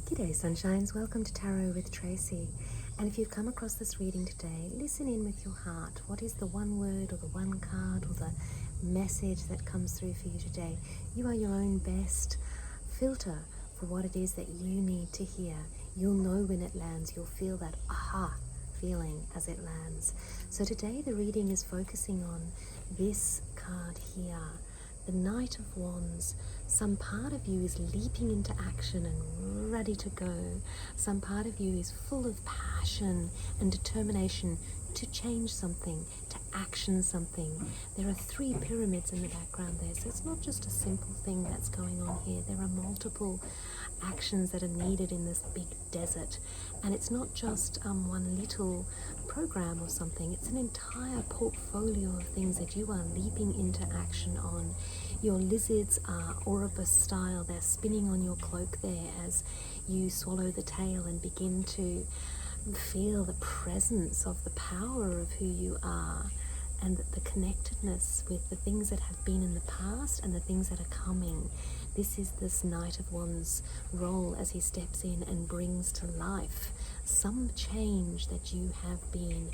G'day sunshines, welcome to Tarot with Tracey. And if you've come across this reading today, listen in with your heart. What is the one word or the one card or the message that comes through for you today? You are your own best filter for what it is that you need to hear. You'll know when it lands, you'll feel that aha feeling as it lands. So today the reading is focusing on this card here. The Knight of Wands. Some part of you is leaping into action and ready to go. Some part of you is full of passion and determination to change something, to action something. There are 3 pyramids in the background there, so it's not just a simple thing that's going on here. There are multiple actions that are needed in this big desert, and it's not just one little program or something. It's an entire portfolio of things that you are leaping into action on. Your lizards are Ouroboros style. They're spinning on your cloak there as you swallow the tail and begin to feel the presence of the power of who you are, and the connectedness with the things that have been in the past and the things that are coming. This is this Knight of Wands role as he steps in and brings to life some change that you have been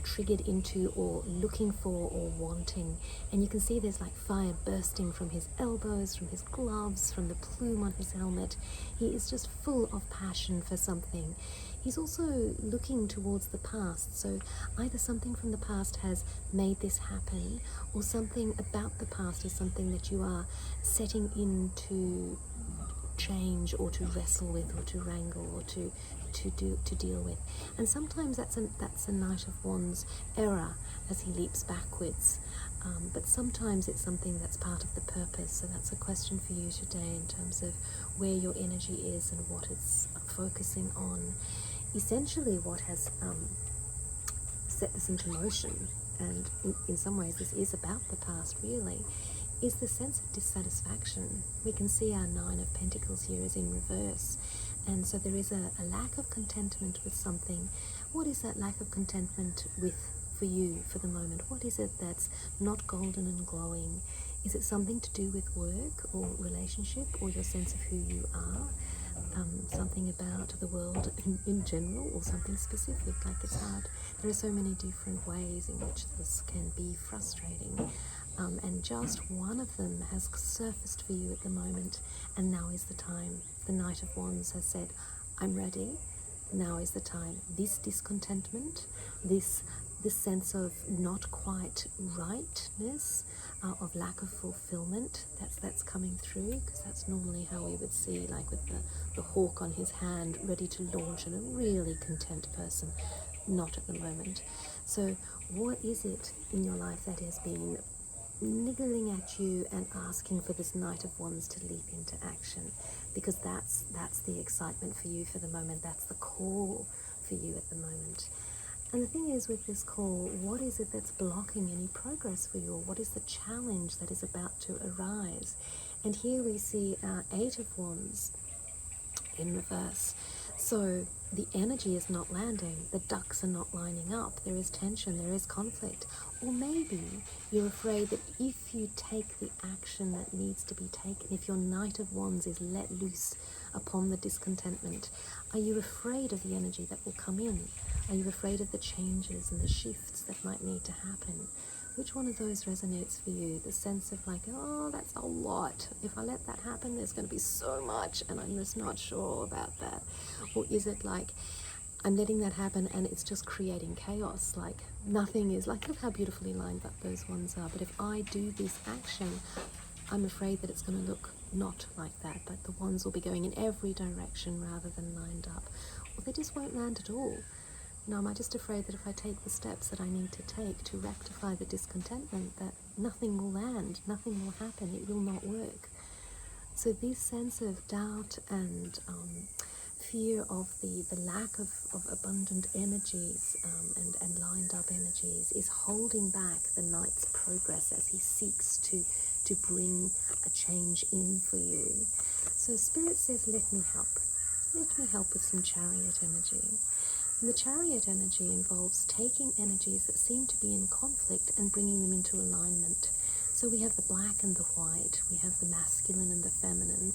triggered into or looking for or wanting. And you can see there's like fire bursting from his elbows, from his gloves, from the plume on his helmet. He is just full of passion for something. He's also looking towards the past, so either something from the past has made this happen, or something about the past is something that you are setting in to change or to wrestle with or to wrangle or to deal with. And sometimes that's a Knight of Wands error as he leaps backwards, but sometimes it's something that's part of the purpose. So that's a question for you today in terms of where your energy is and what it's focusing on. Essentially what has set this into motion, and in some ways this is about the past really, is the sense of dissatisfaction. We can see our 9 of Pentacles here is in reverse, and so there is a lack of contentment with something. What is that lack of contentment with for you for the moment? What is it that's not golden and glowing? Is it something to do with work or relationship or your sense of who you are? Something about the world in general, or something specific? Like, it's hard. There are so many different ways in which this can be frustrating, and just one of them has surfaced for you at the moment, and now is the time. The Knight of Wands has said, I'm ready, now is the time. This discontentment, this sense of not quite rightness, of lack of fulfillment, that's coming through, because that's normally how we would see, like with the hawk on his hand ready to launch, and a really content person. Not at the moment. So what is it in your life that has been niggling at you and asking for this Knight of Wands to leap into action? Because that's the excitement for you for the moment. That's the call for you at the moment. And the thing is, with this call, what is it that's blocking any progress for you? Or what is the challenge that is about to arise? And here we see our 8 of Wands in reverse. So the energy is not landing, the ducks are not lining up, there is tension, there is conflict. Or maybe you're afraid that if you take the action that needs to be taken, if your Knight of Wands is let loose upon the discontentment, are you afraid of the energy that will come in? Are you afraid of the changes and the shifts that might need to happen? Which one of those resonates for you? The sense of like, oh, that's a lot. If I let that happen, there's going to be so much, and I'm just not sure about that. Or is it like, I'm letting that happen and it's just creating chaos? Like, nothing is, like, look how beautifully lined up those ones are. But if I do this action, I'm afraid that it's going to look not like that, but the wands will be going in every direction rather than lined up. Or they just won't land at all. No, am I just afraid that if I take the steps that I need to take to rectify the discontentment, that nothing will land, nothing will happen, it will not work? So this sense of doubt and fear of the lack of abundant energies and lined up energies is holding back the Knight's progress as he seeks to bring a change in for you. So Spirit says, let me help. Let me help with some Chariot energy. And the Chariot energy involves taking energies that seem to be in conflict and bringing them into alignment. So we have the black and the white, we have the masculine and the feminine.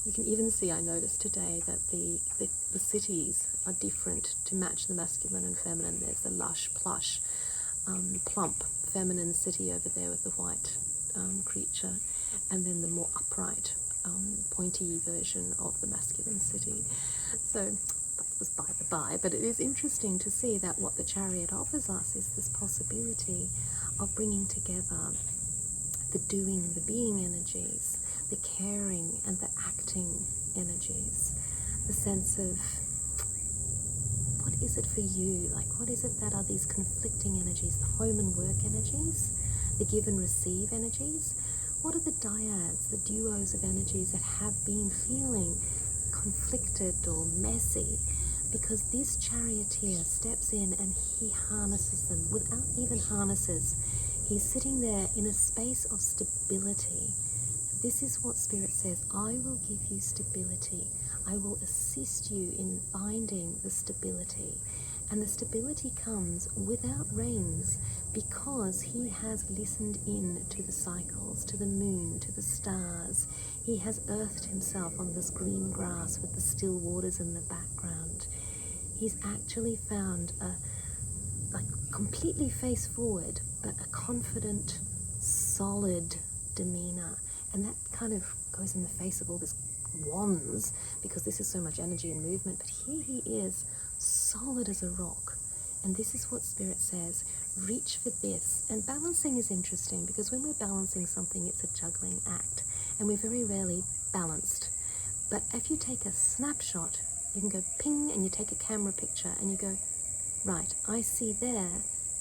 You can even see, I noticed today, that the cities are different to match the masculine and feminine. There's the lush, plush, plump feminine city over there with the white creature, and then the more upright, pointy version of the masculine city. So that was by the by, but it is interesting to see that what the Chariot offers us is this possibility of bringing together the doing, the being energies, the caring and the acting energies, the sense of what is it for you? Like, what is it that are these conflicting energies, the home and work energies, the give and receive energies? What are the dyads, the duos of energies that have been feeling conflicted or messy? Because this charioteer steps in and he harnesses them without even harnesses. He's sitting there in a space of stability. This is what Spirit says: I will give you stability. I will assist you in finding the stability. And the stability comes without reins, because he has listened in to the cycles, to the moon, to the stars. He has earthed himself on this green grass with the still waters in the background. He's actually found a completely face forward, but a confident, solid demeanor. And that kind of goes in the face of all this wands, because this is so much energy and movement. But here he is, solid as a rock. And this is what Spirit says: reach for this. And balancing is interesting, because when we're balancing something, it's a juggling act, and we're very rarely balanced. But if you take a snapshot, you can go ping, and you take a camera picture and you go, right, I see there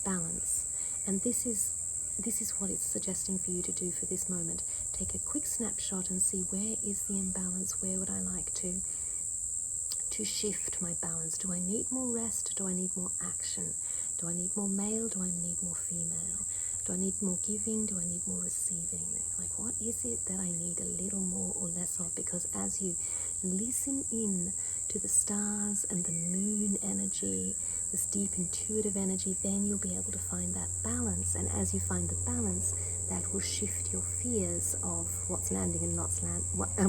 balance. And this is what it's suggesting for you to do for this moment. Take a quick snapshot and see, where is the imbalance? Where would I like to shift my balance? Do I need more rest? Do I need more action? Do I need more male? Do I need more female? Do I need more giving? Do I need more receiving? Like, what is it that I need a little more or less of? Because as you listen in to the stars and the moon energy, this deep intuitive energy, then you'll be able to find that balance. And as you find the balance, that will shift your fears of what's landing and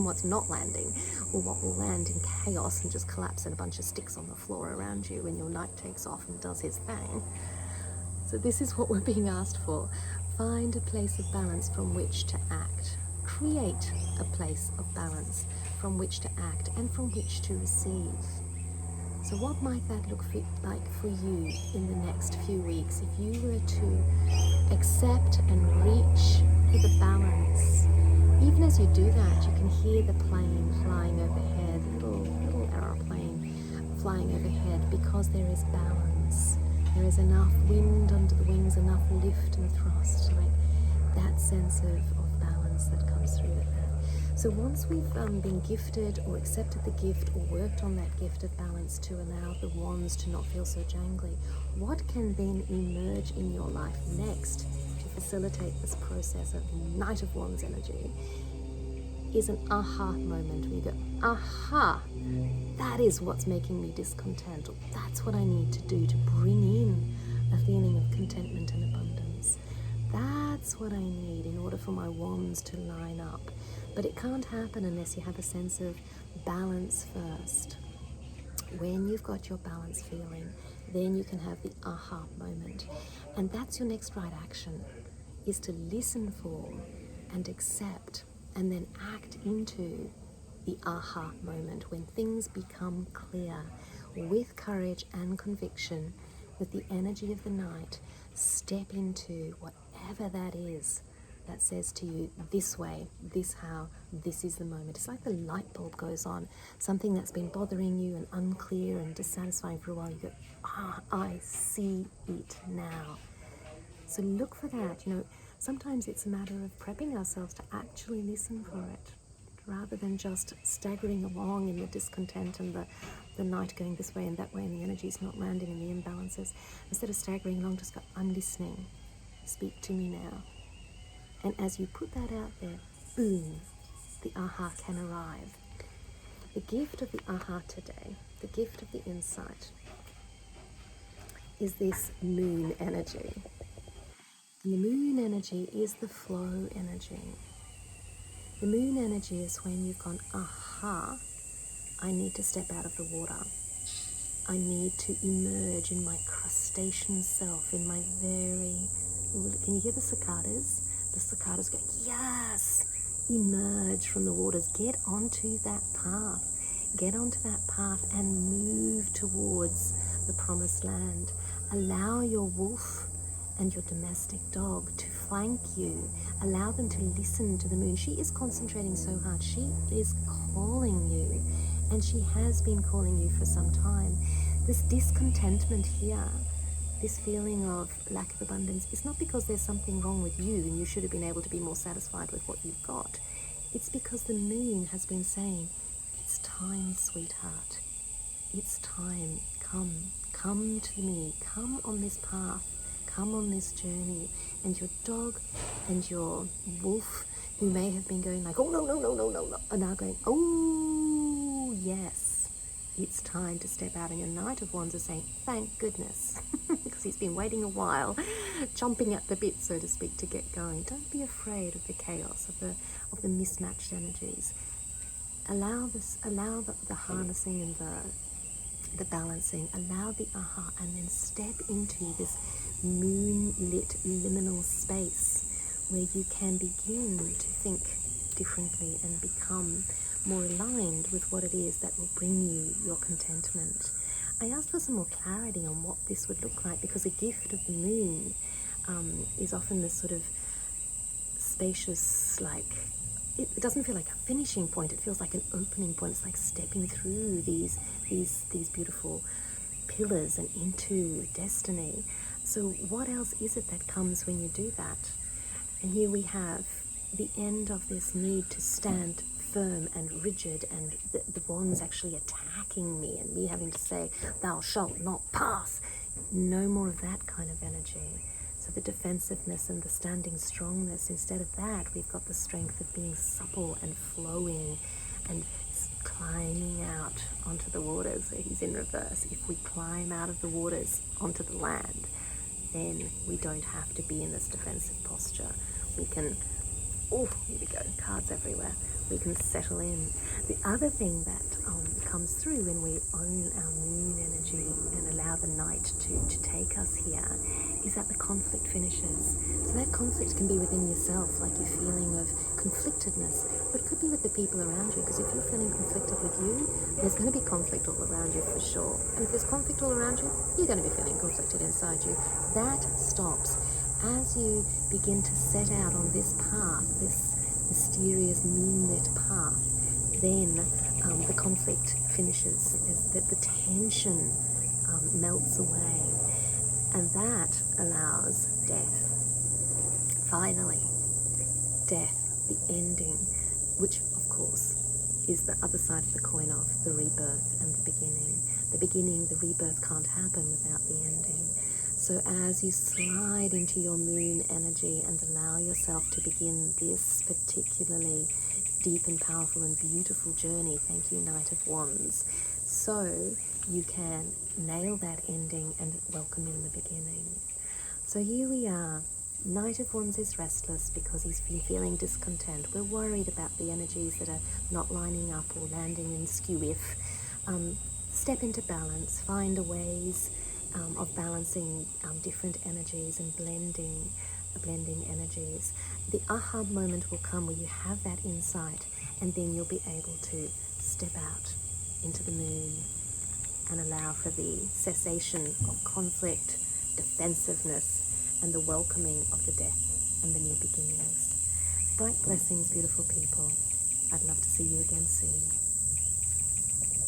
what's not landing, or what will land in chaos and just collapse in a bunch of sticks on the floor around you when your knight takes off and does his thing. So this is what we're being asked for. Find a place of balance from which to act. Create a place of balance from which to act and from which to receive. So what might that look like for you in the next few weeks, if you were to accept and reach for the balance? Even as you do that, you can hear the plane flying overhead, little aeroplane flying overhead, because there is balance. There is enough wind under the wings, enough lift and thrust, like that sense of balance that comes through with that. So once we've been gifted or accepted the gift or worked on that gift of balance to allow the wands to not feel so jangly, what can then emerge in your life next to facilitate this process of Knight of Wands energy is an aha moment, where you go, aha, that is what's making me discontent, or that's what I need to do to bring in a feeling of contentment and abundance. That's what I need in order for my wands to line up. But it can't happen unless you have a sense of balance first. When you've got your balance feeling, then you can have the aha moment. And that's your next right action, is to listen for and accept and then act into the aha moment, when things become clear, with courage and conviction, with the energy of the night. Step into whatever that is that says to you, this way, this how, this is the moment. It's like the light bulb goes on, something that's been bothering you and unclear and dissatisfying for a while. You go, I see it now. So look for that. Sometimes it's a matter of prepping ourselves to actually listen for it, rather than just staggering along in the discontent and the night going this way and that way and the energy's not landing and the imbalances. Instead of staggering along, just go, I'm listening. Speak to me now. And as you put that out there, boom, the aha can arrive. The gift of the aha today, the gift of the insight, is this moon energy. And the moon energy is the flow energy. The moon energy is when you've gone, aha, I need to step out of the water. I need to emerge in my crustacean self, in my very... Can you hear the cicadas? The cicadas go, yes! Emerge from the waters. Get onto that path. Get onto that path and move towards the promised land. Allow your wolf and your domestic dog to flank you. Allow them to listen to the moon. She is concentrating so hard. She is calling you, and she has been calling you for some time. This discontentment here, this feeling of lack of abundance, is not because there's something wrong with you and you should have been able to be more satisfied with what you've got. It's because the moon has been saying, it's time, sweetheart. It's time. Come to me. Come on this path. Come on this journey. And your dog and your wolf, who may have been going like, oh, no, are now going, oh, yes, it's time to step out. And your Knight of Wands is saying, thank goodness, because he's been waiting a while, chomping at the bit, so to speak, to get going. Don't be afraid of the chaos, of the mismatched energies. Allow the harnessing and the balancing. Allow the aha, and then step into this moonlit liminal space where you can begin to think differently and become more aligned with what it is that will bring you your contentment. I asked for some more clarity on what this would look like, because a gift of the moon is often this sort of spacious, like, it doesn't feel like a finishing point, it feels like an opening point. It's like stepping through these beautiful pillars and into destiny. So what else is it that comes when you do that? And here we have the end of this need to stand firm and rigid, and the wands actually attacking me and me having to say, thou shalt not pass. No more of that kind of energy. So the defensiveness and the standing strongness, instead of that, we've got the strength of being supple and flowing and climbing out onto the waters. So he's in reverse. If we climb out of the waters onto the land, then we don't have to be in this defensive posture. We can, oh, here we go, cards everywhere. We can settle in. The other thing that comes through when we own our moon energy and allow the night to take us here is that the conflict finishes. So that conflict can be within yourself, like your feeling of conflictedness, but it could be with the people around you, because if you're feeling conflicted with you, there's going to be conflict all around you for sure. And if there's conflict all around you, you're going to be feeling conflicted inside you. That stops as you begin to set out on this path, this mysterious moonlit path. Then the conflict finishes, the tension melts away, and that allows death. Finally, death, the ending, which of course is the other side of the coin of the rebirth and the beginning. The beginning, the rebirth, can't happen without the ending. So as you slide into your moon energy and allow yourself to begin this particularly deep and powerful and beautiful journey, thank you, Knight of Wands, so you can nail that ending and welcome in the beginning. So here we are. Knight of Wands is restless because he's been feeling discontent. We're worried about the energies that are not lining up or landing in skew-if. Step into balance, find ways of balancing different energies and blending energies. The aha moment will come where you have that insight, and then you'll be able to step out into the moon and allow for the cessation of conflict, defensiveness, and the welcoming of the death and the new beginnings. Bright blessings, beautiful people. I'd love to see you again soon.